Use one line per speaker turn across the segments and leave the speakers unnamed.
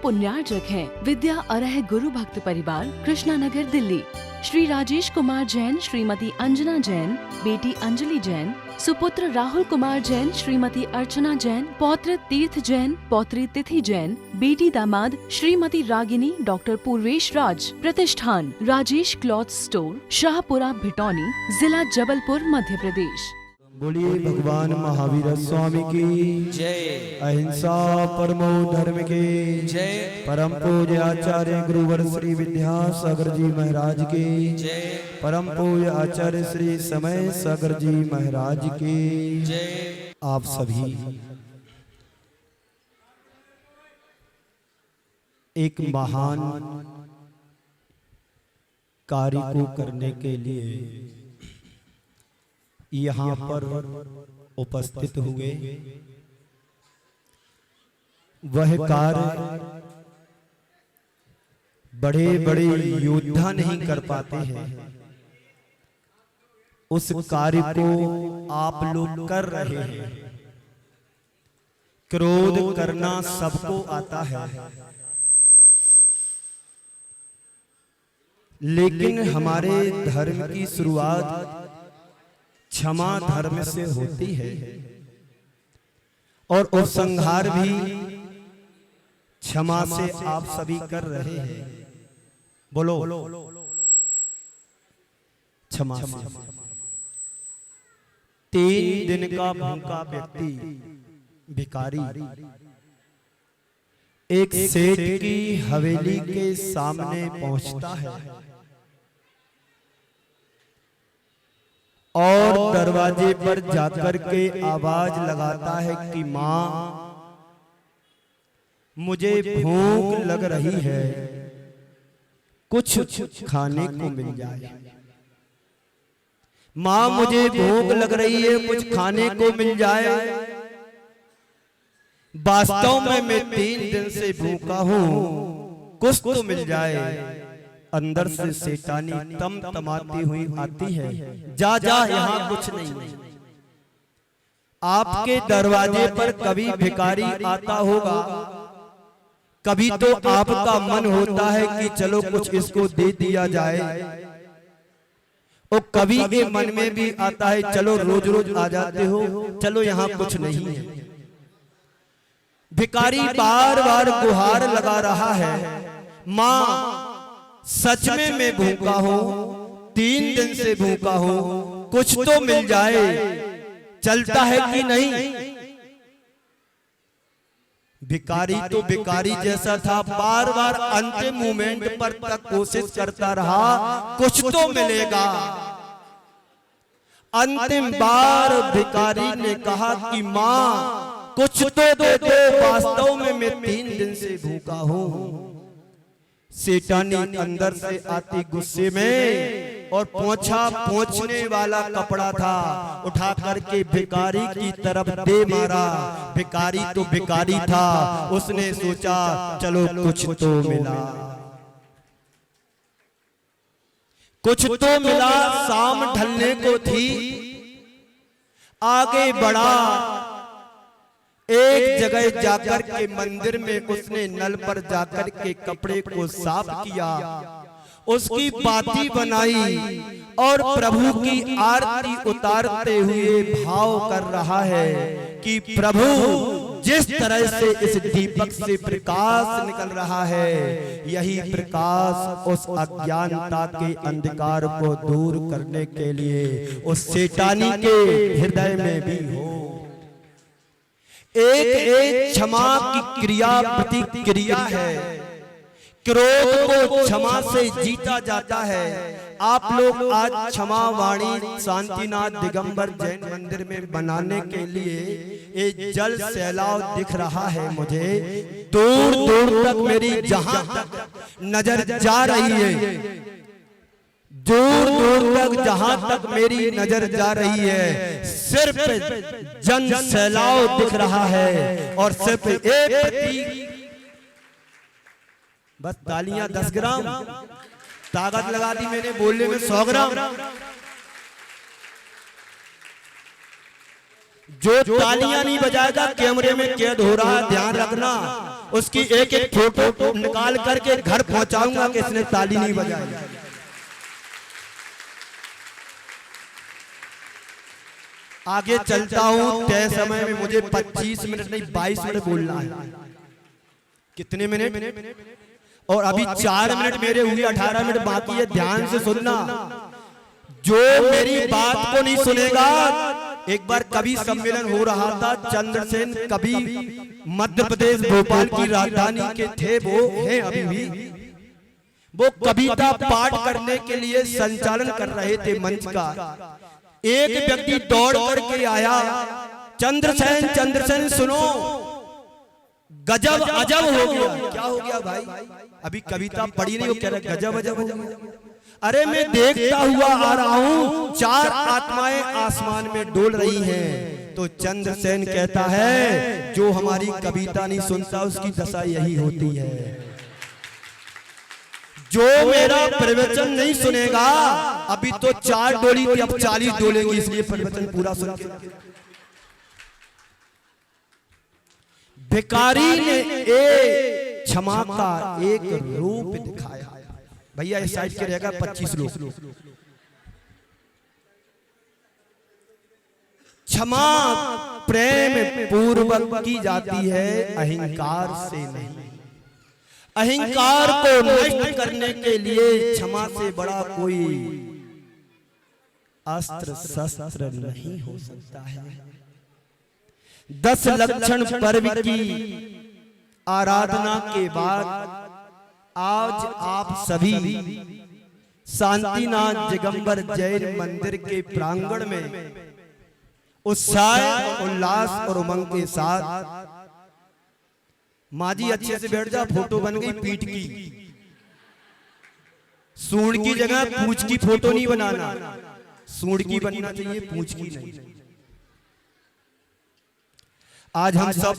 पुण्यार्जक हैं। विद्या अरह गुरु भक्त परिवार, कृष्णा नगर, दिल्ली। श्री राजेश कुमार जैन, श्रीमती अंजना जैन, बेटी अंजलि जैन, सुपुत्र राहुल कुमार जैन, श्रीमती अर्चना जैन, पौत्र तीर्थ जैन, पौत्री तिथि जैन, बेटी दामाद श्रीमती रागिनी, डॉक्टर पूर्वेश राज। प्रतिष्ठान राजेश क्लॉथ स्टोर, शाहपुरा, भिटौनी, जिला जबलपुर, मध्य प्रदेश।
बोलिए भगवान महावीर स्वामी की
जय।
अहिंसा परमो धर्म की
जय।
परम पूज्य आचार्य गुरुवर श्री विद्यासागर जी महाराज की
जय।
परम पूज्य आचार्य श्री समय सागर जी महाराज की
जय।
आप सभी एक महान कार्य को करने के लिए यहाँ पर उपस्थित हुए। वह कार्य बड़े बड़े योद्धा नहीं कर पाते हैं, उस कार्य को आप लोग कर रहे हैं। क्रोध करना सबको आता है, लेकिन हमारे धर्म की शुरुआत क्षमा धर्म से होती है और उपसंहार भी क्षमा से आप सभी कर रहे हैं। बोलो क्षमा से। 3 दिन का भूखा व्यक्ति भिखारी एक सेठ की हवेली के सामने पहुंचता है और दरवाजे पर जाकर के आवाज लगाता है कि माँ, मुझे भूख लग रही है, कुछ खाने को मिल जाए। माँ, मुझे भूख लग रही है, कुछ खाने को मिल जाए। वास्तव में मैं 3 दिन से भूखा हूँ, कुछ तो मिल जाए। अंदर से शैतानी तमतमाती हुई आती है, जा जा, यहाँ कुछ नहीं। आपके दरवाजे पर कभी भिखारी आता होगा, कभी तो आपका मन होता है कि चलो कुछ इसको दे दिया जाए, और कभी के मन में भी आता है चलो रोज रोज आ जाते हो, चलो यहाँ कुछ नहीं है। भिखारी बार बार गुहार लगा रहा है, माँ सच में मैं भूखा हूं, 3 दिन से भूखा हूं, कुछ तो मिल जाए, चलता है कि नहीं। भिखारी तो भिखारी जैसा था, बार बार अंतिम मोमेंट पर तक कोशिश करता रहा, कुछ तो मिलेगा। अंतिम बार भिखारी ने कहा कि माँ कुछ तो दे दो, वास्तव में मैं 3 दिन से भूखा हूं। शैतानी अंदर से आती गुस्से में और पोंछने वाला कपड़ा था, उठा करके भिखारी की तरफ दे मारा। भिखारी तो भिखारी था, उसने सोचा चलो कुछ तो मिला, कुछ तो मिला। शाम ढलने को थी, आगे बढ़ा। एक जगह जाकर के मंदिर में उसने नल पर जाकर के कपड़े को साफ किया, उसकी बाती बनाई और प्रभु की आरती उतारते हुए भाव कर रहा है कि प्रभु जिस तरह से इस दीपक से प्रकाश निकल रहा है, यही प्रकाश उस अज्ञानता के अंधकार को दूर करने के लिए उस शैतानी के हृदय में भी हो। एक एक क्षमा की क्रिया प्रतिक्रिया है, क्रोध को क्षमा से जीता जाता है। आप लोग आज क्षमा वाणी शांतिनाथ दिगंबर जैन मंदिर में बनाने के लिए एक जल सैलाव दिख रहा है मुझे। दूर दूर तक मेरी जहां तक नजर जा रही है, दूर दूर तक जहां तक मेरी नजर जा रही है, सिर्फ जन सैलाव दिख रहा है और सिर्फ एक प्रतीक, बस तालियां 10 ग्राम, ताकत लगा दी मैंने बोलने में 100 ग्राम। जो तालियां नहीं बजाएगा कैमरे में कैद हो रहा है, ध्यान रखना। उसकी एक एक फोटो निकाल करके घर पहुंचाऊंगा कि इसने ताली नहीं बजाई। आगे चलता हूं, तय समय में मुझे 25 मिनट नहीं 22 मिनट बोलना है। कितने मिनट? और अभी 4 मिनट मेरे हुए, 18 मिनट बाकी है। ध्यान से सुनना, जो मेरी बात को नहीं सुनेगा। एक बार कवि सम्मेलन हो रहा था, चंद्रसेन कवि मध्य प्रदेश भोपाल की राजधानी के थे, वो हैं अभी भी। वो कविता पाठ करने के लिए संचालन कर रहे थे मंच का। एक व्यक्ति दौड़ करके आया, चंद्रसेन सुनो, गजब अजब हो गया। क्या हो गया भाई? अभी कविता पढ़ी नहीं, वो कह रहा गजब अजब हो गया। अरे मैं देखता हुआ आ रहा हूं, 4 आत्माएं आसमान में डोल रही हैं। तो चंद्रसेन कहता है, जो हमारी कविता नहीं सुनता उसकी दशा यही होती है। जो मेरा प्रवचन नहीं सुनेगा, अभी तो 4 डोली थी, अब 40 डोलेंगी, इसलिए प्रवचन पूरा सुन के। भिखारी ने एक क्षमा का एक रूप दिखाया। भैया इस साइड के रहेगा 25 लोग। क्षमा प्रेम पूर्वक की जाती है, अहंकार से नहीं। अहंकार को नष्ट करने के लिए क्षमा से बड़ा कोई अस्त्र शस्त्र नहीं हो सकता है। 10 लक्षण पर्व की आराधना के बाद आज आप सभी शांतिनाथ दिगंबर जैन मंदिर के प्रांगण में उत्साह, उल्लास और उमंग के साथ, माँ जी अच्छे से बैठ जा, फोटो बन गई पीठ की। सूंड की जगह पूंछ की फोटो नहीं बनाना, सूंड की बनना चाहिए, पूंछ की नहीं। आज हम सब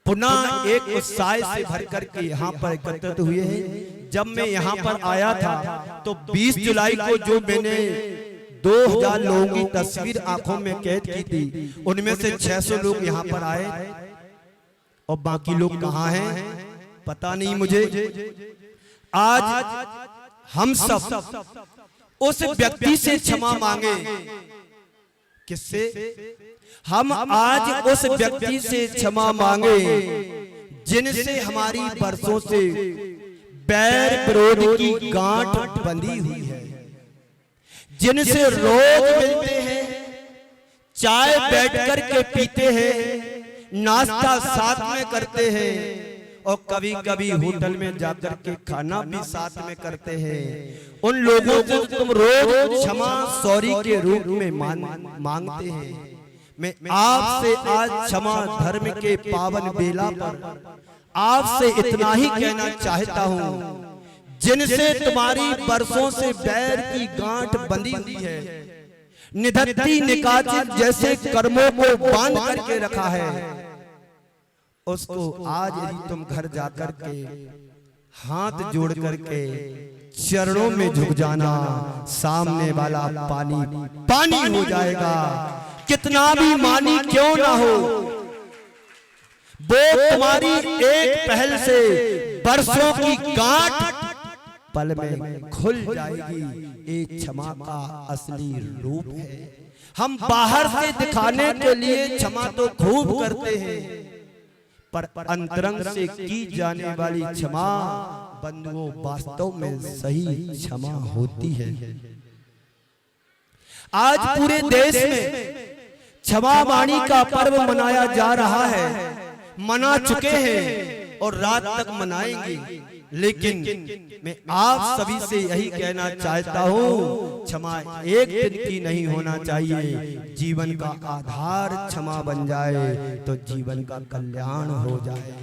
पुनः एक उत्साह से भर करके यहाँ पर एकत्रित हुए हैं। जब मैं यहाँ पर आया था तो 20 जुलाई को जो मैंने 2000 लोगों की तस्वीर आंखों में कैद की थी, उनमें से 600 लोग यहाँ पर आए और बाकी लोग कहाँ हैं पता नहीं मुझे। आज हम सब उस व्यक्ति से क्षमा मांगे। किससे? हम आज उस व्यक्ति से क्षमा मांगे जिनसे हमारी बरसों से बैर विरोध की गांठ बंधी हुई है, जिनसे रोज मिलते हैं, चाय बैठ कर के पीते हैं, नाश्ता साथ में करते हैं और कभी कभी होटल में जाकर के खाना भी साथ में करते हैं। उन लोगों को तुम रोज क्षमा सॉरी के रूप में मांगते हैं। मैं आपसे आज क्षमा धर्म के पावन बेला पर आपसे इतना ही कहना चाहता हूँ, जिनसे तुम्हारी बरसों से बैर की गांठ बंधी हुई है, निधत्ती निकाचित जैसे कर्मों को बांध करके रखा है, उसको आज यदि तुम घर जाकर के हाथ जोड़ करके चरणों में झुक जाना, सामने वाला पानी पानी हो जाएगा। कितना भी मानी क्यों ना हो, वो तुम्हारी एक पहल से बरसों की गांठ पल में खुल जाएगी। ये क्षमा का असली रूप है। हम बाहर से दिखाने के लिए क्षमा तो खूब करते हैं, पर अंतरंग से की जाने वाली क्षमा बंधुओं वास्तव में सही क्षमा होती है। आज पूरे देश में क्षमा वाणी का पर्व मनाया जा रहा है, मना चुके हैं और रात तक मनाएंगे। लेकिन मैं आप सभी से यही कहना चाहता हूँ, क्षमा एक दिन की नहीं होना चाहिए। जीवन का आधार क्षमा बन जाए तो जीवन का कल्याण हो जाए।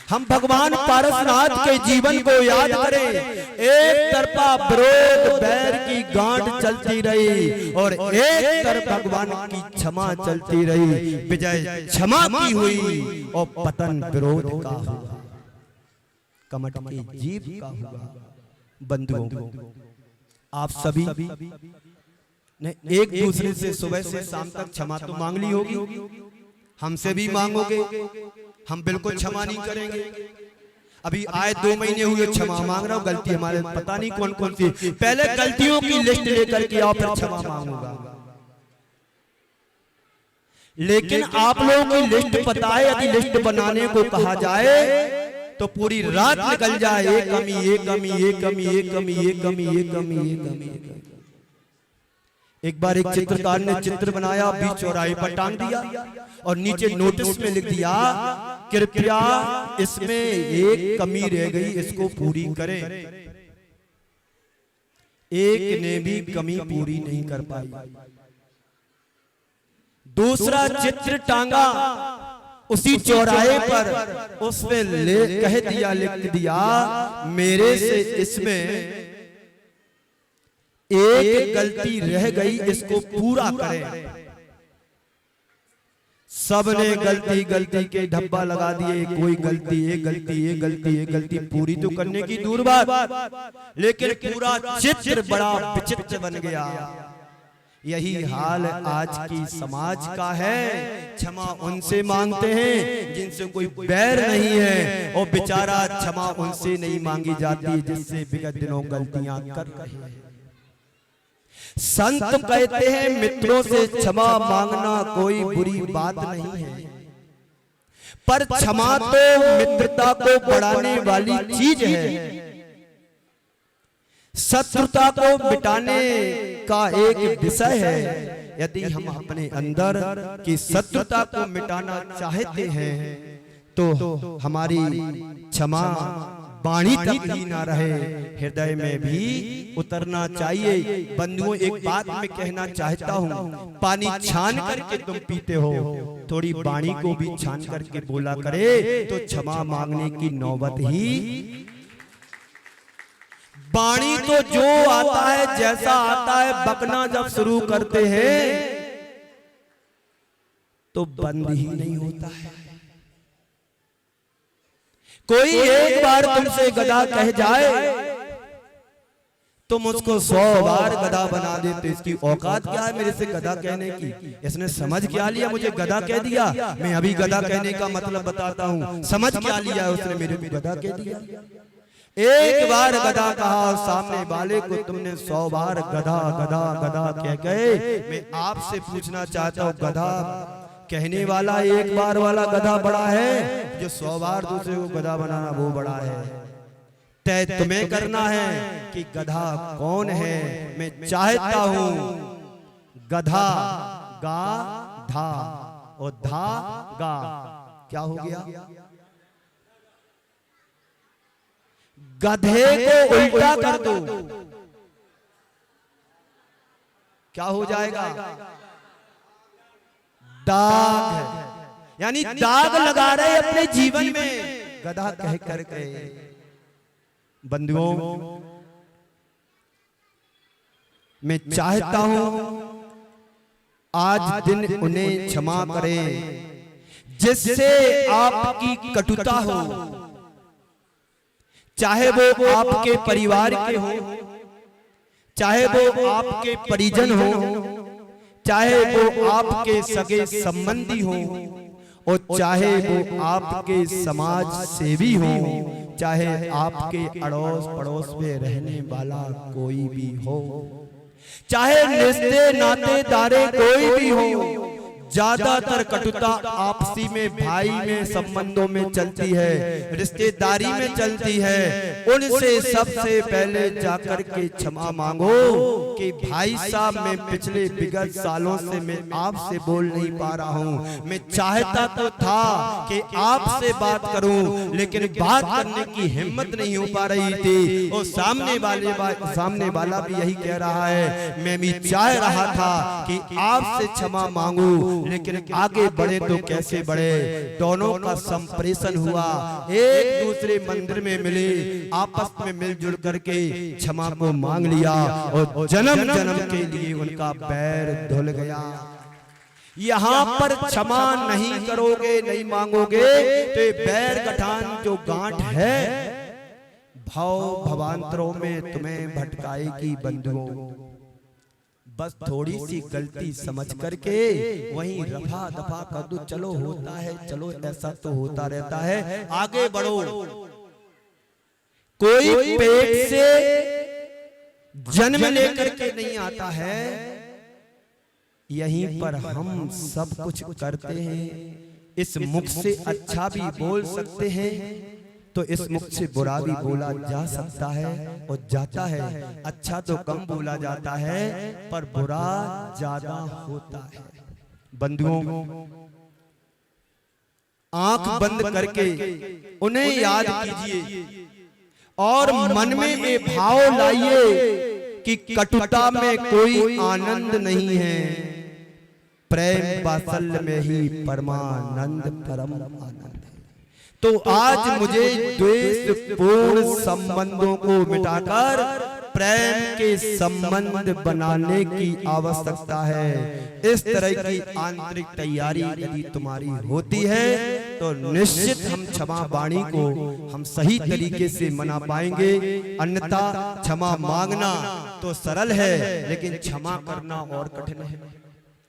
हम भगवान पारसनाथ के जीवन को याद करें। एक तरफा विरोध बैर की गांठ चलती रही और एक तरफ भगवान की क्षमा चलती रही। विजय क्षमा की हुई और पतन विरोध का हुआ, कमट की जीभ का हुआ। बंधुओं, आप सभी ने एक दूसरे से सुबह से शाम तक क्षमा तो मांग ली होगी, हमसे भी मांगोगे, हम बिल्कुल क्षमा नहीं करेंगे। अभी आए 2 महीने हुए क्षमा मांग रहा हूं, गलती हमारे पता नहीं कौन कौन सी, पहले गलतियों की लिस्ट लेकर के आओ फिर क्षमा मांगूंगा। लेकिन आप लोगों की लिस्ट पता है, यदि लिस्ट बनाने को कहा जाए तो पूरी रात निकल जाए, ये कमी ये कमी ये कमी ये कमी ये कमी ये कमी ये कमी। एक बार एक चित्रकार ने चित्र बनाया, बीच चौराहे पर टांग दिया और नीचे नोटिस में लिख दिया, कृपया इसमें एक कमी रह गई, इसको पूरी करें। एक ने भी कमी पूरी नहीं कर पाई। दूसरा चित्र टांगा उसी चौराहे पर, उसमें कह दिया, लिख दिया, मेरे से इसमें एक गलती रह गई, इसको पूरा करें। सबने गलती गलती के धब्बा लगा दिए, कोई गलती एक गलती एक गलती एक गलती, पूरी तो करने की दूर बात, लेकिन पूरा चित्र बड़ा विचित्र बन गया। यही हाल आज की समाज का है। क्षमा उनसे मांगते हैं जिनसे कोई बैर नहीं है, और बेचारा क्षमा उनसे नहीं मांगी जाती जिससे विगत दिनों गलतियां कर रहे हैं। संत कहते हैं मित्रों से क्षमा मांगना कोई बुरी बात नहीं है, पर क्षमा तो मित्रता को बढ़ाने वाली चीज है। शत्रुता को मिटाने का एक विषय है। यदि हम अपने अंदर की शत्रुता को मिटाना चाहते हैं तो हमारी क्षमा वाणी तक ही ना रहे, हृदय में भी उतरना चाहिए। बंधुओं, एक बात मैं कहना चाहता हूँ, पानी छान करके तुम पीते हो, थोड़ी वाणी को भी छान करके बोला करे तो क्षमा मांगने की नौबत ही। वाणी तो जो आता है जैसा आता है, बकना जब शुरू करते हैं तो बंद ही नहीं होता है। कोई एक बार तुमसे गधा कह जाए तुम उसको 100 बार गधा बना देते। इसकी औकात क्या है मेरे से गधा कहने की? इसने समझ क्या लिया, मुझे गधा कह दिया। मैं अभी गधा कहने का मतलब बताता हूँ। समझ क्या लिया उसने, मेरे को गधा कह दिया। एक बार गधा कहा और सामने वाले को तुमने 100 बार गधा गधा गधा कह गए। मैं आपसे पूछना चाहता हूँ, गधा कहने वाला एक बार वाला गधा बड़ा है, जो 100 बार दूसरे को गधा बनाना वो बड़ा है? तय तुम्हें करना है कि गधा कौन है। मैं चाहता हूं गधा गा धा और धा गा, क्या हो गया? गधे को उल्टा कर दो, क्या हो जाएगा? दाग है, यानी दाग लगा रहे अपने जीवन में गधा कह करके। बंधुओं, मैं चाहता हूं आज दिन उन्हें क्षमा करें जिससे आपकी कटुता हो, चाहे वो आपके परिवार के हो, चाहे वो आपके परिजन हो, चाहे वो आपके सगे संबंधी हो, और चाहे वो आपके समाज सेवी हो, चाहे आपके अड़ोस पड़ोस में रहने वाला कोई भी हो, चाहे रिश्ते नातेदारे कोई भी हो। ज्यादातर कटुता आपसी में, भाई में, संबंधों में चलती है, रिश्तेदारी में चलती है। उनसे सबसे पहले जाकर के क्षमा मांगो कि भाई साहब, मैं पिछले विगत सालों से मैं आपसे बोल नहीं पा रहा हूँ। मैं चाहता तो था कि आपसे बात करूं, लेकिन बात करने की हिम्मत नहीं हो पा रही थी। और सामने वाला भी यही कह रहा है, मैं भी चाह रहा था कि आपसे क्षमा मांगू, लेकिन आगे बढ़े तो कैसे बढ़े। दोनों का संप्रेषण हुआ, एक दूसरे मंदिर में मिले, आपस में मिलजुल करके क्षमा को मांग लिया, और जन्म जन्म के लिए उनका बैर धुल गया। यहाँ पर क्षमा नहीं करोगे, नहीं मांगोगे तो ये बैर गठान जो गांठ है भव भवांतरों में तुम्हें भटकाएगी। बंधुओं, बस थोड़ी सी गलती समझ करके वहीं रफा दफा कर दो, चलो होता है, चलो ऐसा तो होता रहता है, आगे बढ़ो। कोई पेट से जन्म लेकर के नहीं आता है, यहीं पर हम सब कुछ करते हैं। इस मुख से अच्छा भी बोल सकते हैं तो इस मुख से बुरा भी बोला जा सकता है और जाता है। अच्छा तो कम बोला जाता है पर बुरा ज्यादा होता है। बंधुओं, आंख बंद करके उन्हें याद कीजिए और मन में ये भाव लाइए कि कटुता में कोई आनंद नहीं है, प्रेम वात्सल्य में ही परमानंद परम आनंद है। तो आज मुझे द्वेष पूर्ण संबंधों को मिटाकर प्रेम के संबंध बनाने की आवश्यकता है। इस तरह की आंतरिक तैयारी यदि तुम्हारी होती है तो निश्चित हम क्षमा वाणी को हम सही तरीके से मना पाएंगे। अन्यथा क्षमा मांगना तो सरल है लेकिन क्षमा करना और कठिन है।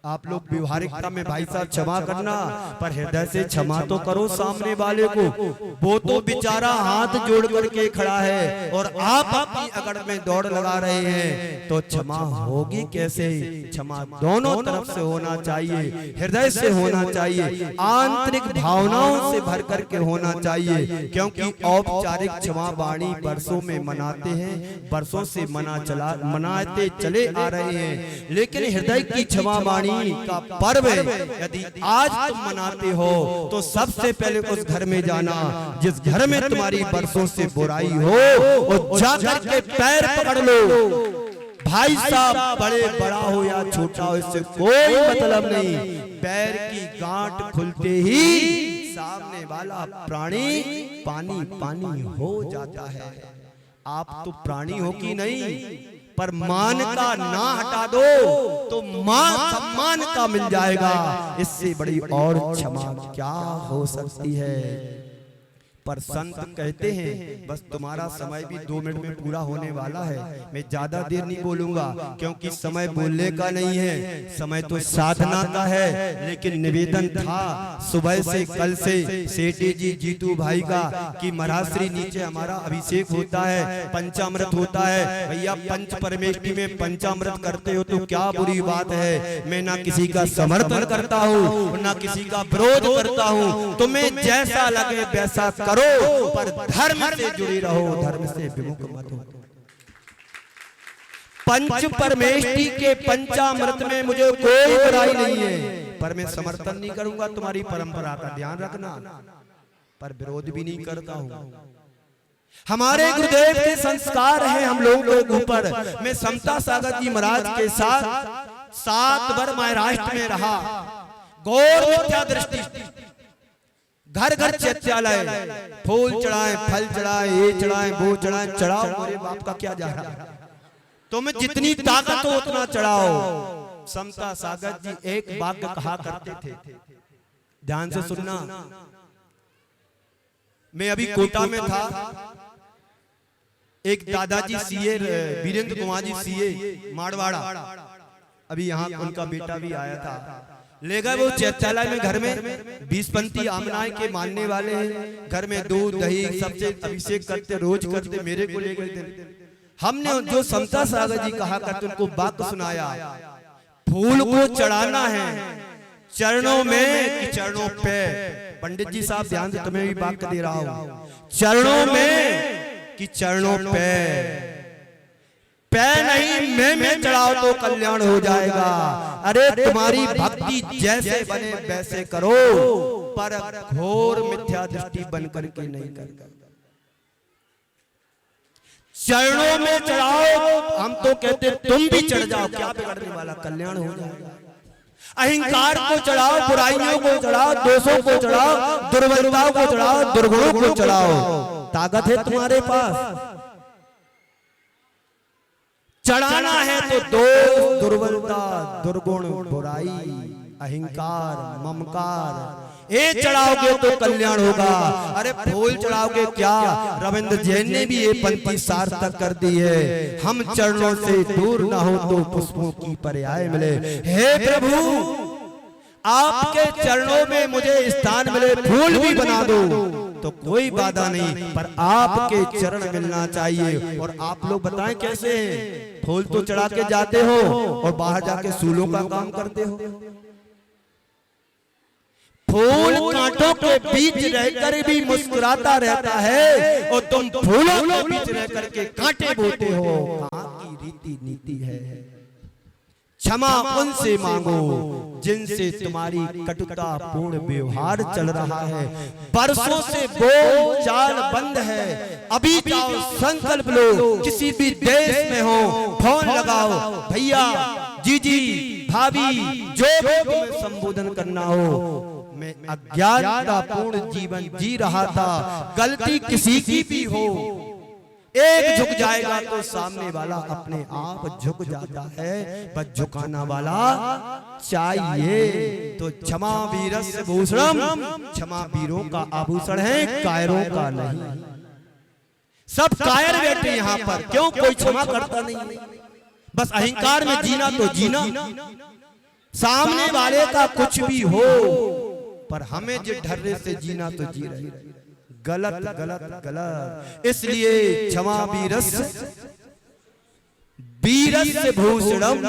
आप लोग व्यवहारिकता में भाई साहब क्षमा करना, पर हृदय से क्षमा तो करो सामने वाले को। वो तो बेचारा हाथ जोड़ करके खड़ा है और आप अपनी अगड़ में दौड़ लगा रहे हैं, तो क्षमा होगी कैसे? क्षमा दोनों तरफ से होना चाहिए, हृदय से होना चाहिए, आंतरिक भावनाओं से भर करके होना चाहिए। क्योंकि औपचारिक क्षमा वाणी वर्षों में मनाते हैं, वर्षों से मनाते चले आ रहे हैं, लेकिन हृदय की क्षमा वाणी का पर्व यदि आज तुम मनाते हो तो सबसे पहले उस घर में जाना जिस घर में तुम्हारी वर्षों से बुराई हो और जाकर के पैर पकड़ लो। भाई साहब बड़े बड़ा हो या छोटा हो इससे कोई मतलब नहीं, पैर की गांठ खुलते ही सामने वाला प्राणी पानी पानी हो जाता है। आप तो प्राणी हो कि नहीं, पर मान का ना हटा दो तो मान सम्मान का मिल जाएगा। इससे बड़ी और क्षमा क्या हो सकती है? पर संत कहते हैं बस तुम्हारा समय भी 2 मिनट में पूरा होने वाला है। मैं ज्यादा देर नहीं बोलूंगा क्योंकि समय बोलने का नहीं है, समय तो साधना का है। लेकिन निवेदन था सुबह से कल से सेठी जी जीतू भाई का कि महाराज श्री नीचे हमारा अभिषेक होता है, पंचामृत होता है। भैया पंच परमेष्टि में पंचामृत करते हो तो क्या बुरी बात है? मैं ना किसी का समर्थन करता हूँ ना किसी का विरोध करता हूँ, तुम्हें जैसा लगे वैसा करो, पर धर्म से जुड़ी रहो, धर्म से विमुख मत हो। पंच परमेष्टि के पंचामृत में मुझे कोई बुराई नहीं है, पर मैं समर्थन नहीं करूंगा तुम्हारी परंपरा का, ध्यान रखना, पर विरोध भी नहीं करता हूं। हमारे गुरुदेव के संस्कार हैं हम लोगों के ऊपर। मैं समता सागर जी महाराज के साथ 7 बार महाराष्ट्र में रहा। गौर मिथ्या दृष्टि, घर घर चैत्यालय, फूल चढ़ाए, फल चढ़ाए, ये चढ़ाए, वो चढ़ाए, चढ़ाओ, मेरे बाप का क्या जा रहा? तुम्हें जितनी ताकत हो उतना चढ़ाओ। समता सागर जी एक वाक्य कहा करते थे, ध्यान से सुनना। मैं अभी कोटा में था, एक दादाजी सीए वीरेंद्र कुमार जी सीए मारवाड़ा, अभी यहाँ उनका बेटा भी आया था, ले गए वो चैत्यालय में। घर में 20 पंथी आमनाय के मानने वाले हैं, घर में दूध दही सबसे अभिषेक करते, रोज करते, मेरे को ले गए थे। हमने जो समता सागर जी कहा करते उनको वाक्य सुनाया, फूल को चढ़ाना है चरणों में कि चरणों पे। पंडित जी साहब ध्यान से, तुम्हें भी वाक्य दे रहा हूं, चरणों में कि चरणों पे। पैर नहीं मैं चढ़ाओ तो कल्याण हो जाएगा। अरे तुम्हारी भक्ति जैसे बने वैसे करो, पर घोर मिथ्या दृष्टि बन करके नहीं करना। चरणों में चढ़ाओ, हम तो कहते तुम भी चढ़ जाओ, क्या बिगड़ने वाला, कल्याण हो जाएगा। अहंकार को चढ़ाओ, बुराइयों को चढ़ाओ, दोषों को चढ़ाओ, दुर्बलताओं को चढ़ाओ, दुर्गुणों को चढ़ाओ, ताकत है तुम्हारे पास। चढ़ाना है तो दोष, दुर्बलता, दुर्गुण, बुराई, अहंकार, ममकार, ये चढ़ाओगे तो कल्याण होगा। अरे फूल चढ़ाओगे क्या? रविंद्र जैन ने भी ये पंक्ति सार्थक कर दी है, हम चरणों से दूर ना हो तो पुष्पों की पर्याय मिले। हे प्रभु, आपके चरणों में मुझे स्थान मिले, फूल भी बना दो तो कोई बाधा नहीं, पर आपके चरण मिलना चाहिए। और आप लोग बताएं कैसे? फूल तो चढ़ा के जाते हो और बाहर जाके सूलों का काम करते हो। फूल कांटों के बीच रहकर भी मुस्कुराता रहता है और तुम फूलों के बीच रहकर के कांटे बोते हो। कहाँ की रीति नीति है? क्षमा उनसे मांगो जिनसे तुम्हारी कटुता पूर्ण व्यवहार चल रहा है। बरसों से बोल चाल बंद है, अभी जाओ संकल्प लो, किसी भी देश में हो फोन लगाओ, भैया, जीजी, भाभी, जो भी तुम्हें संबोधन करना हो। मैं अज्ञानता पूर्ण जीवन जी रहा था, गलती किसी की भी हो, एक झुक जाएगा तो सामने वाला अपने आप झुक जाता है, बस झुकाना वाला चाहिए। तो क्षमा वीरस्य भूषणम, क्षमा वीरों का आभूषण है, कायरों का नहीं। सब कायर बैठे यहाँ पर, क्यों? कोई क्षमा करता नहीं। बस अहंकार में जीना तो जीना, सामने वाले का कुछ भी हो, पर हमें जिस ढर्रे से जीना तो जी रहे। गलत गलत गलत। इसलिए क्षमा वीरस्य भूषणम,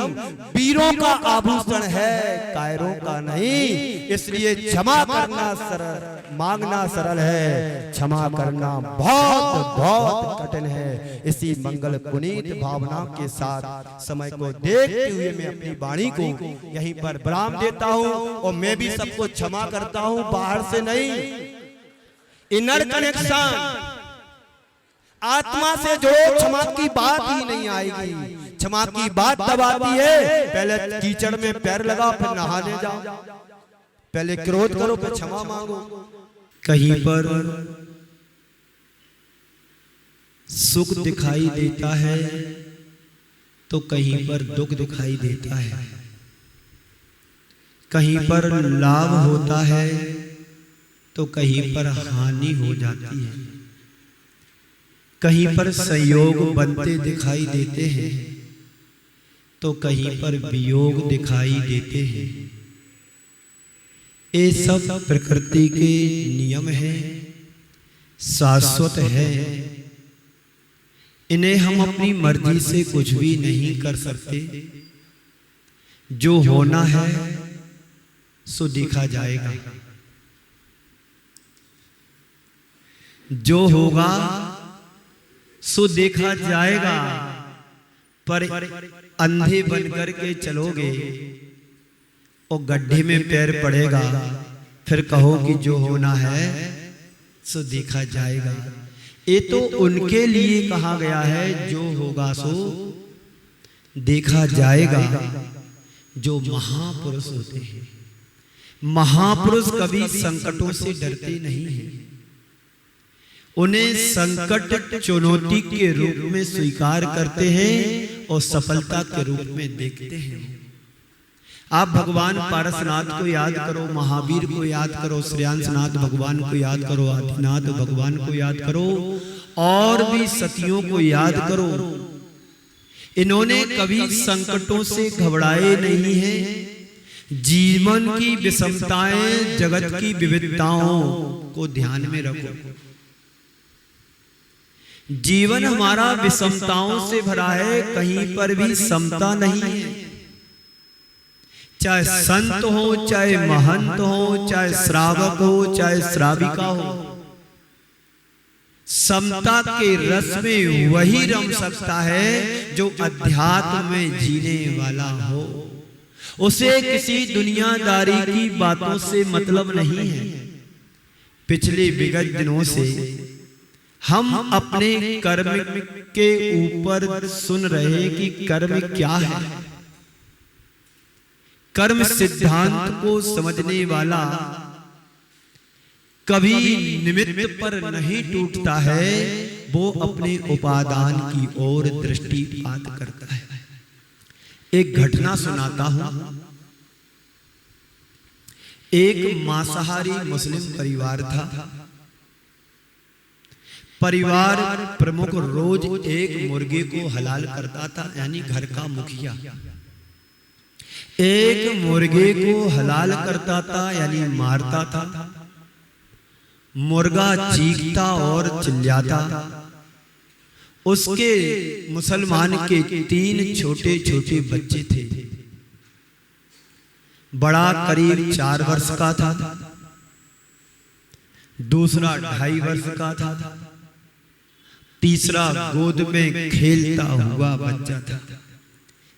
वीरों का आभूषण है, कायरों का नहीं। इसलिए क्षमा करना सरल, मांगना सरल है, क्षमा करना बहुत बहुत कठिन है। इसी मंगल पुनीत भावना के साथ समय को देखते हुए मैं अपनी वाणी को यहीं पर विराम देता हूँ। और मैं भी सबको क्षमा करता हूँ, बाहर से नहीं। इनर कनेक्शन, आत्मा से जो क्षमा की बात ही नहीं आएगी। क्षमा की बात तब आती है, पहले कीचड़ में पैर लगाओ, फिर नहाने जाओ। पहले क्रोध करो, फिर क्षमा मांगो।
कहीं पर सुख दिखाई देता है तो कहीं पर दुख दिखाई देता है, कहीं पर लाभ होता है तो कहीं पर हानि हो जाती है, कहीं पर संयोग बनते दिखाई देते हैं तो कहीं पर वियोग दिखाई देते हैं। ये सब प्रकृति के नियम हैं, शाश्वत है। इन्हें हम अपनी मर्जी से कुछ भी नहीं कर सकते। जो होना है सो देखा जाएगा, जो होगा सो देखा जाएगा। पर अंधे बनकर के चलोगे और गड्ढे में पैर पड़ेगा, फिर कहो कि जो होना है सो देखा जाएगा। ये तो उनके लिए कहा गया है, जो होगा सो देखा जाएगा, जो महापुरुष होते हैं। महापुरुष कभी संकटों से डरते नहीं हैं, उन्हें संकट चुनौती के रूप में स्वीकार करते हैं और सफलता के रूप में देखते हैं। आप भगवान पारसनाथ को याद करो, महावीर को याद करो, श्रेयांसनाथ भगवान को याद करो, आदिनाथ भगवान को याद करो, और भी सतियों को याद करो। इन्होंने कभी संकटों से घबराए नहीं हैं। जीवन की विषमताएं, जगत की विविधताओं को ध्यान में रखो। जीवन हमारा विषमताओं से भरा है, कहीं पर भी समता नहीं है। चाहे संत हो, चाहे महंत हो, चाहे श्रावक हो, चाहे श्राविका हो, समता के रस में वही रम सकता है जो अध्यात्म में जीने वाला हो। उसे किसी दुनियादारी की बातों से मतलब नहीं है। पिछले विगत दिनों से हम अपने कर्म के ऊपर सुन रहे कि कर्म क्या है। कर्म सिद्धांत को समझने वाला कभी निमित्त पर नहीं टूटता है, वो अपने उपादान की ओर दृष्टिपात करता है। एक घटना सुनाता हूं। एक मांसाहारी मुस्लिम परिवार था। परिवार प्रमुख रोज एक मुर्गे को हलाल करता था, यानी घर का मुखिया एक मुर्गे को हलाल करता था, यानी मारता था। मुर्गा चीखता और चिल्लाता। उसके मुसलमान के 3 छोटे छोटे बच्चे थे। बड़ा करीब 4 वर्ष का था, दूसरा 2.5 वर्ष का था, तीसरा गोद में खेलता हुआ बच्चा था।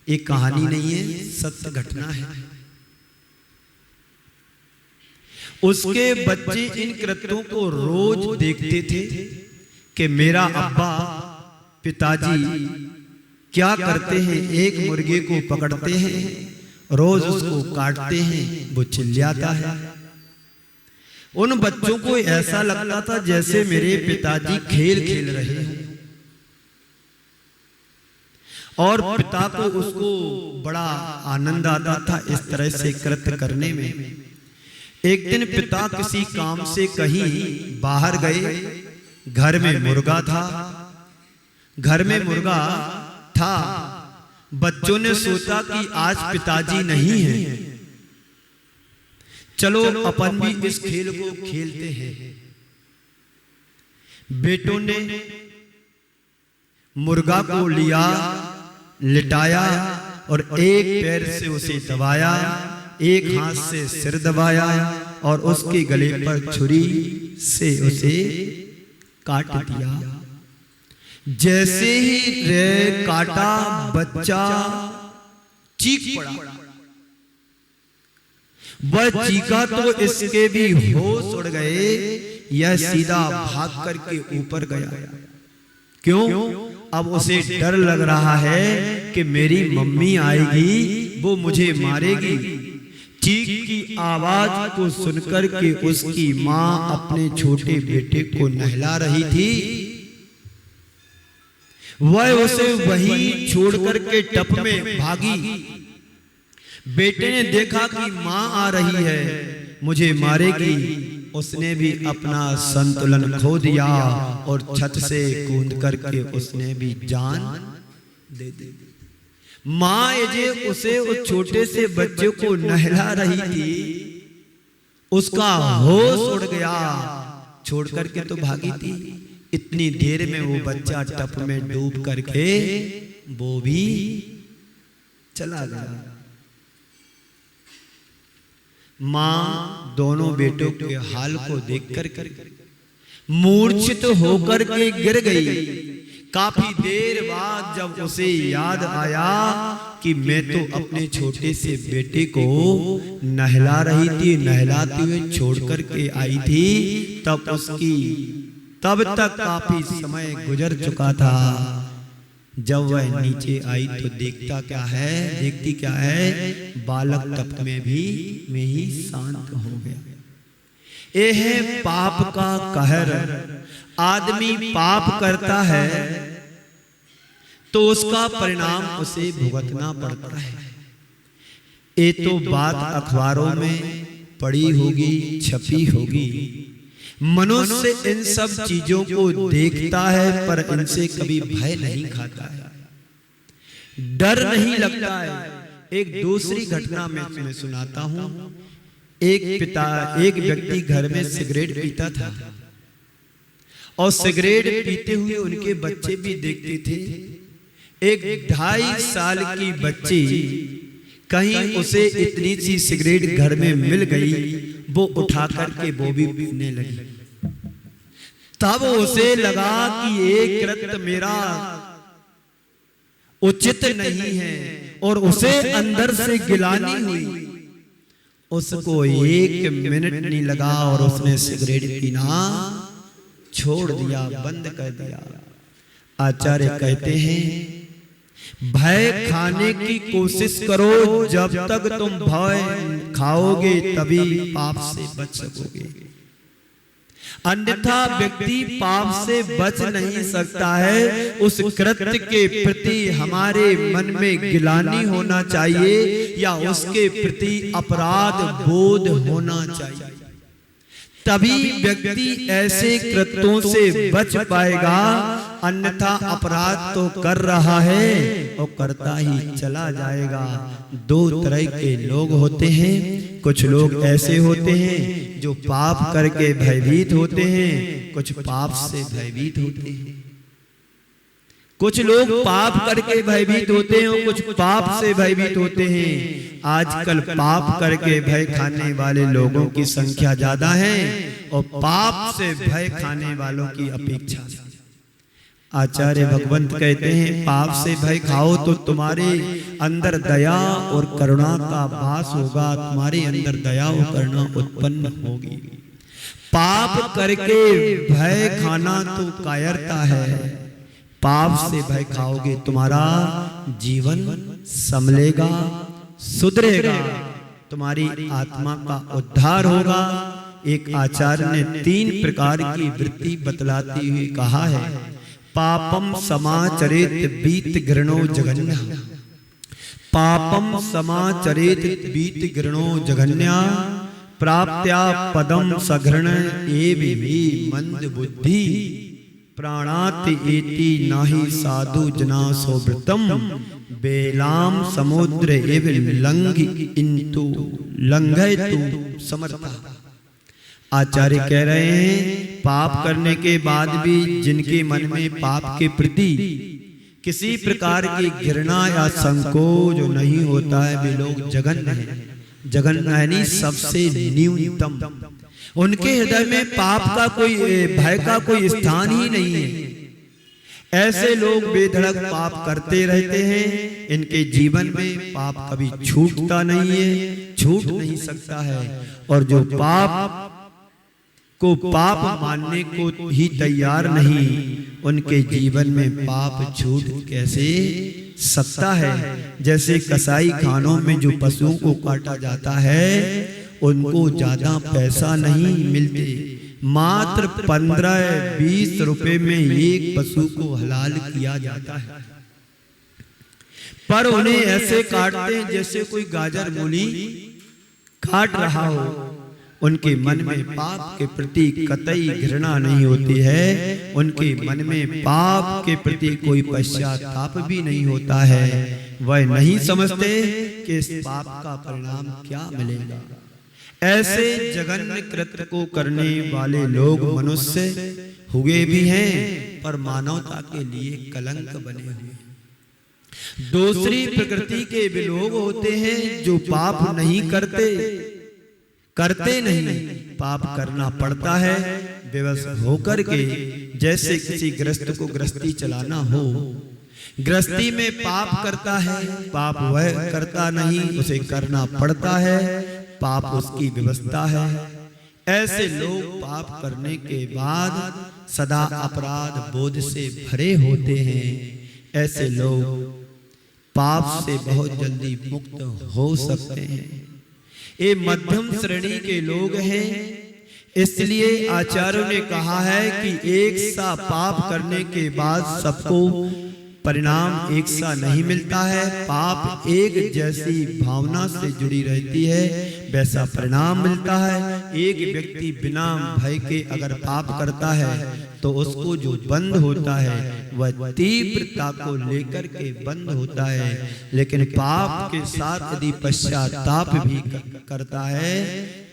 ये कहानी नहीं है, सत्य घटना है। उसके बच्चे इन कृत्यों को रोज देखते थे कि मेरा अब्बा पिताजी क्या करते हैं। एक मुर्गे को पकड़ते हैं, रोज उसको काटते हैं, वो चिल्लाता है। उन बच्चों को ऐसा लगता था जैसे मेरे पिताजी खेल खेल रहे हैं, और पिता को उसको बड़ा आनंद आता था इस तरह से कृत्य करने में। एक दिन पिता किसी काम से कहीं बाहर गए। घर में मुर्गा था। घर में मुर्गा था। बच्चों ने सोचा कि आज पिताजी नहीं है, चलो अपन भी इस खेल को खेलते हैं। बेटों ने मुर्गा को लिया, लिटाया और एक पैर से उसे दबाया, एक हाथ से सिर दबाया और उसके गले पर छुरी से उसे काट दिया। जैसे ही रे काटा, बच्चा चीख पड़ा। वह चीखा तो इसके भी होश उड़ गए। यह सीधा भाग करके ऊपर गया। क्यों? अब उसे डर लग रहा है कि मेरी मम्मी आएगी, वो मुझे मारेगी। चीख की आवाज को सुनकर के उसकी माँ अपने छोटे बेटे को नहला रही थी। वह उसे वहीं छोड़ करके टप में भागी। बेटे ने देखा कि माँ आ रही है, मुझे मारेगी। उसने भी अपना संतुलन खो दिया और छत से कूद करके उसने भी जान दे दी। माँ जे उसे उस छोटे से बच्चे को नहला रही थी, उसका होश उड़ गया। छोड़ करके तो भागी थी। इतनी देर में वो बच्चा टप में डूब करके वो भी चला गया। माँ दोनों बेटों के हाल को देखकर मूर्छित होकर के गिर गई। काफी देर बाद जब उसे याद आया कि मैं तो अपने छोटे से बेटे को नहला रही थी, नहलाते हुए छोड़ करके आई थी, तब तक काफी समय गुजर चुका था। जब वह नीचे आई तो देखती क्या है, बालक तप में ही शांत हो गया। ये है पाप का कहर। आदमी पाप करता है तो उसका परिणाम उसे भुगतना पड़ता है। ये तो बात अखबारों में पड़ी होगी, छपी होगी। मनुष्य इन सब चीजों को देखता है पर इनसे कभी भय नहीं खाता है, डर नहीं लगता है। एक दूसरी घटना मैं तुम्हें सुनाता हूं। एक व्यक्ति घर में सिगरेट पीता था और सिगरेट पीते हुए उनके बच्चे भी देखते थे। एक 2.5 साल की बच्ची कहीं उसे इतनी सी सिगरेट घर में मिल गई, वो उठा करके वो भी पीने लगी। तब उसे लगा कि ये कृत्य मेरा उचित नहीं है और उसे अंदर से गिलानी हुई। उसको 1 मिनट नहीं लगा और उसने सिगरेट पीना छोड़ दिया, बंद कर दिया। आचार्य कहते हैं, भय खाने की कोशिश करो, जब तक तुम भय खाओगे तभी पाप से बच सकोगे। अन्यथा व्यक्ति पाप से बच नहीं सकता है। उस कृत्य के प्रति हमारे मन में गिलानी होना चाहिए या उसके प्रति अपराध बोध होना चाहिए, तभी व्यक्ति ऐसे कृत्यों से बच पाएगा। अन्यथा अपराध तो कर रहा है और करता ही चला जाएगा। दो तरह के लोग होते हैं। कुछ लोग ऐसे होते हैं जो पाप करके भयभीत होते हैं, कुछ पाप से भयभीत होते हैं। कुछ लोग पाप करके भयभीत होते हैं और कुछ पाप से भयभीत होते हैं। आजकल पाप करके भय खाने वाले लोगों की संख्या ज्यादा है और पाप से भय खाने वालों की अपेक्षा। आचार्य भगवंत कहते हैं, पाप से भय खाओ तो तुम्हारे अंदर दया और करुणा का वास होगा, तुम्हारे अंदर दया और करुणा उत्पन्न होगी। पाप करके भय खाना तो कायरता है। पाप से भय खाओगे तुम्हारा जीवन संभलेगा, सुधरेगा, तुम्हारी आत्मा का उद्धार होगा। एक आचार्य ने 3 प्रकार की वृत्ति बतलाती हुई कहा है, पापम समाचरेत बीत घृणो जघन्या, पापम समाचरेत बीत घृणो जघन्या, प्राप्त्या पदम सघृण एवि मंद बुद्धि, प्राणात एति नाहि साधु जना सोवृतम, बेलाम समुद्र एव लंघि इंतु लंघयतु समर्था। आचार्य कह रहे हैं, पाप करने के बाद भी जिनके मन में पाप के प्रति किसी प्रकार की घृणा या संकोच जो नहीं होता है, वे लोग जघन्य हैं। जघन्य यानी सबसे न्यूनतम। उनके हृदय में पाप का कोई भय का कोई स्थान ही नहीं है। ऐसे लोग बेधड़क पाप करते रहते हैं। इनके जीवन में पाप कभी छूटता नहीं है, छूट नहीं सकता है। और जो पाप को पाप मानने को ही तैयार नहीं, उनके जीवन में पाप छूट कैसे सकता है। जैसे कसाई खानों में जो पशुओं को काटा जाता है, उनको ज्यादा पैसा नहीं मिलते, मात्र 15-20 रुपए में एक पशु को हलाल किया जाता है। पर उन्हें ऐसे काटते हैं जैसे कोई गाजर मूली काट रहा हो। उनके मन में पाप के प्रति कतई घृणा नहीं होती है। उनके मन में पाप के प्रति कोई पश्चाताप भी नहीं होता है। वह नहीं समझते कि इस पाप का परिणाम क्या मिलेगा। ऐसे जघन्य कृत्य को करने वाले लोग मनुष्य हुए भी हैं, पर मानवता के लिए कलंक बने हुए। दूसरी प्रकृति के भी लोग होते हैं जो पाप नहीं करते नहीं, पाप करना पड़ता है विवश होकर के। जैसे किसी गृहस्थ को गृहस्थी चलाना हो, गृहस्थी में पाप करता है, पाप वह करता नहीं, उसे करना पड़ता है, पाप उसकी व्यवस्था है। ऐसे लोग पाप करने के बाद सदा अपराध बोध से भरे होते हैं। ऐसे लोग पाप से बहुत जल्दी मुक्त हो सकते हैं। ये मध्यम श्रेणी के लोग हैं। इसलिए आचार्यों ने कहा है कि एक सा पाप करने के बाद सबको परिणाम एक सा नहीं मिलता है। पाप एक जैसी भावना से जुड़ी रहती है, वैसा परिणाम मिलता है। एक व्यक्ति बिना भय के अगर पाप करता है तो उसको जो बंद होता है वह तीव्रता को लेकर के बंद होता है। लेकिन पाप के साथ यदि पश्चाताप भी करता है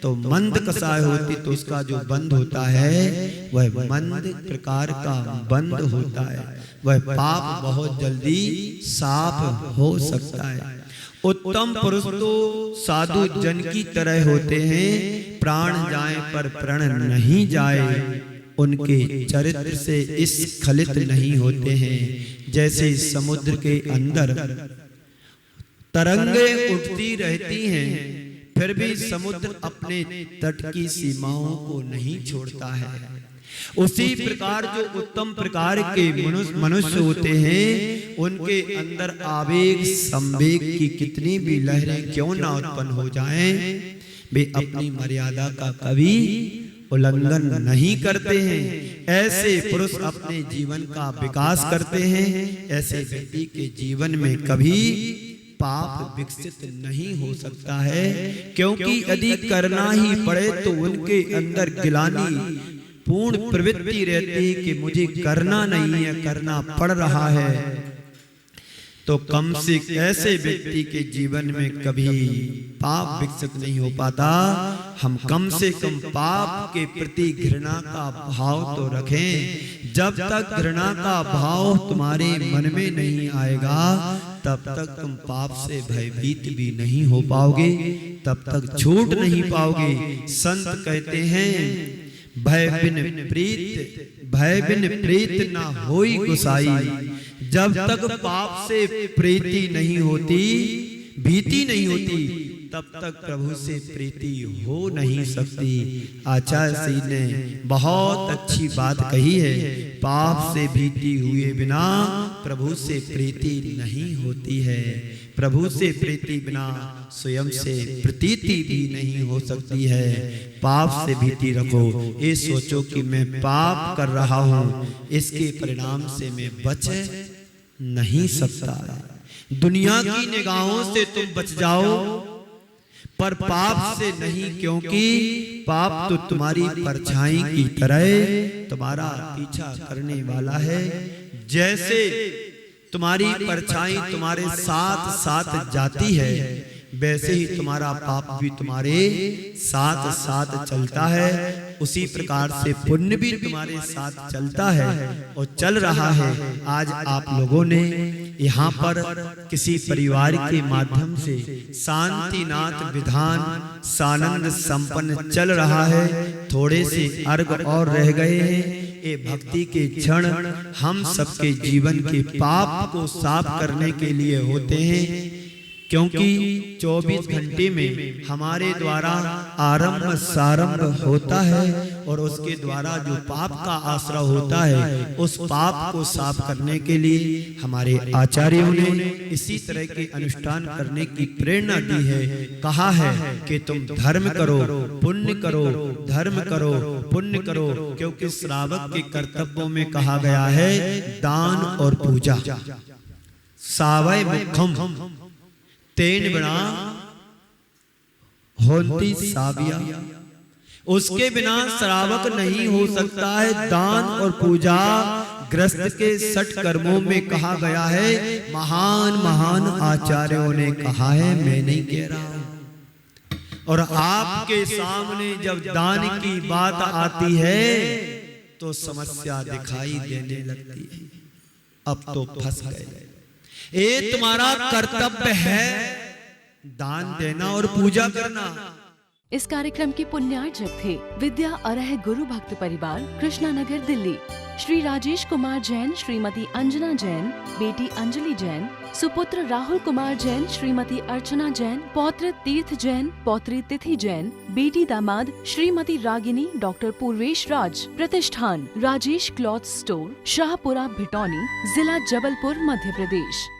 तो मंद कसाय होती तो उसका जो बंद होता है वह मंद प्रकार का बंद होता है। वह पाप बहुत जल्दी साफ हो सकता है। उत्तम पुरुष तो साधु जन की तरह होते हैं। प्राण जाए पर प्रण नहीं जाए, उनके चरित्र से इस खलित नहीं होते हैं। जैसे समुद्र के अंदर तरंगें उठती रहती हैं, फिर भी समुद्र अपने तट की सीमाओं को नहीं छोड़ता है। उसी प्रकार जो उत्तम प्रकार के मनुष्य होते हैं, उनके अंदर आवेग संवेग की कितनी भी लहरें क्यों ना उत्पन्न हो जाएं, वे अपनी मर्यादा का कभी उल्लंघन नहीं करते हैं, ऐसे पुरुष अपने जीवन का विकास करते हैं। ऐसे व्यक्ति के जीवन में कभी पाप विकसित नहीं हो सकता है, क्योंकि यदि करना ही पड़े तो उनके अंदर गिलानी पूर्ण प्रवृत्ति रहती है कि मुझे करना नहीं है, करना पड़ रहा है। तो कम से ऐसे व्यक्ति के जीवन में कभी पाप विकसित नहीं हो पाता। हम कम से कम पाप के प्रति घृणा का भाव तो रखें। जब तक घृणा का भाव तुम्हारे मन में नहीं आएगा, तब तक तुम पाप से भयभीत भी नहीं हो पाओगे, तब तक छूट नहीं पाओगे। संत कहते हैं, भय बिन प्रीत ना होई गुसाई। जब तक पाप से प्रीति नहीं होती, भीति नहीं होती, तब तक प्रभु से प्रीति हो नहीं सकती। आचार्य श्री ने बहुत अच्छी बात कही है, पाप से भीति हुए बिना प्रभु से प्रीति नहीं होती है। प्रभु से प्रीति बिना स्वयं से प्रतीति भी नहीं हो सकती है। पाप से भीति रखो, ये सोचो कि मैं पाप कर रहा हूँ, इसके परिणाम से मैं बच नहीं सकता। दुनिया की निगाहों से तुम बच जाओ, पर पाप से नहीं, क्योंकि पाप तो तुम्हारी परछाई की तरह तुम्हारा पीछा करने वाला है। जैसे तुम्हारी परछाई तुम्हारे साथ साथ जाती है, वैसे ही तुम्हारा पाप भी तुम्हारे साथ साथ चलता है। उसी प्रकार से पुण्य भी तुम्हारे साथ चलता है और चल रहा है। आज आप लोगों ने यहाँ पर किसी परिवार के माध्यम से शांतिनाथ विधान सानंद संपन्न चल रहा है। थोड़े से अर्घ और रह गए हैं। ये भक्ति के क्षण हम सबके जीवन के पाप को साफ करने के लिए होते हैं, क्योंकि 24 घंटे में हमारे द्वारा आरंभ सारंभ होता है और उसके द्वारा जो पाप का आश्रय होता है, उस पाप को साफ करने के लिए हमारे आचार्यों ने इसी तरह के अनुष्ठान करने की प्रेरणा दी है। कहा है कि तुम धर्म करो, पुण्य करो, धर्म करो, पुण्य करो, क्योंकि श्रावक के कर्तव्यों में कहा गया है दान और पूजा। सावय मुखम तेन बिना होती साविया, उसके बिना श्रावक नहीं हो सकता है। दान और पूजा ग्रस्त के 60 कर्मों में कहा गया है। महान महान आचार्यों ने कहा है, मैं नहीं कह रहा हूं। और आपके सामने जब दान की बात आती है तो समस्या दिखाई देने लगती है। अब तो फंस गए। ये तुम्हारा कर्तव्य है, दान देना और पूजा करना।
इस कार्यक्रम के पुण्यार्चक थे विद्या अरह गुरु भक्त परिवार, कृष्णा नगर, दिल्ली। श्री राजेश कुमार जैन, श्रीमती अंजना जैन, बेटी अंजलि जैन, सुपुत्र राहुल कुमार जैन, श्रीमती अर्चना जैन, पौत्र तीर्थ जैन, पौत्री तिथि जैन, बेटी दामाद श्रीमती रागिनी, डॉक्टर पूर्वेश राज। प्रतिष्ठान राजेश क्लॉथ स्टोर, शाहपुरा, भिटौनी, जिला जबलपुर, मध्य प्रदेश।